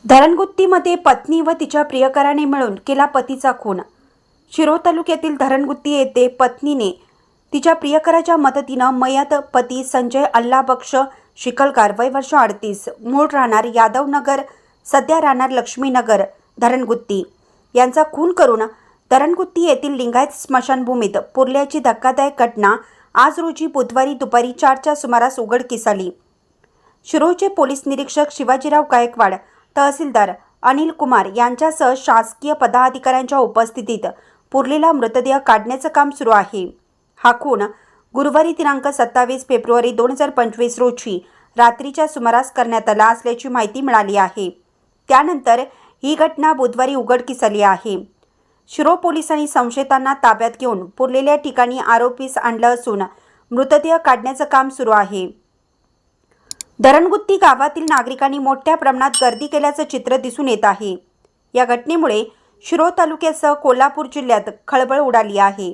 धरणगुत्तीमध्ये पत्नी व तिच्या प्रियकराने मिळून केला पतीचा खून। शिरोळ तालुक्यातील धरणगुत्ती येथे पत्नीने तिच्या प्रियकराच्या मदतीने मयत पती संजय अल्लाबक्ष शिकलकार वय वर्ष 38 मूळ राहणार यादवनगर सध्या राहणार लक्ष्मीनगर धरणगुत्ती यांचा खून करून धरणगुत्ती येथील लिंगायत स्मशानभूमीत पुरल्याची धक्कादायक घटना आज रोजी बुधवारी दुपारी 4च्या सुमारास उघडकीस आली। शिरोळचे पोलीस निरीक्षक शिवाजीराव गायकवाड, तहसीलदार अनिल कुमार यांच्यासह शासकीय पदाधिकाऱ्यांच्या उपस्थितीत पुरलेला मृतदेह काढण्याचे काम सुरू आहे। हा खून गुरुवारी दिनांक 27 फेब्रुवारी 2025 रोजी रात्रीच्या सुमारास करण्यात आला असल्याची माहिती मिळाली आहे। त्यानंतर ही घटना बुधवारी उघडकीस आली आहे। शिरोळ पोलिसांनी संशयितांना ताब्यात घेऊन पुरलेल्या ठिकाणी आरोपीस आणलं असून मृतदेह काढण्याचे काम सुरू आहे। धरणगुत्ती गावातील नागरिकांनी मोठ्या प्रमाणात गर्दी केल्याचे चित्र दिसून येत आहे। या घटनेमुळे शिरोळ तालुक्यासह कोल्हापूर जिल्ह्यात खळबळ उडाली आहे।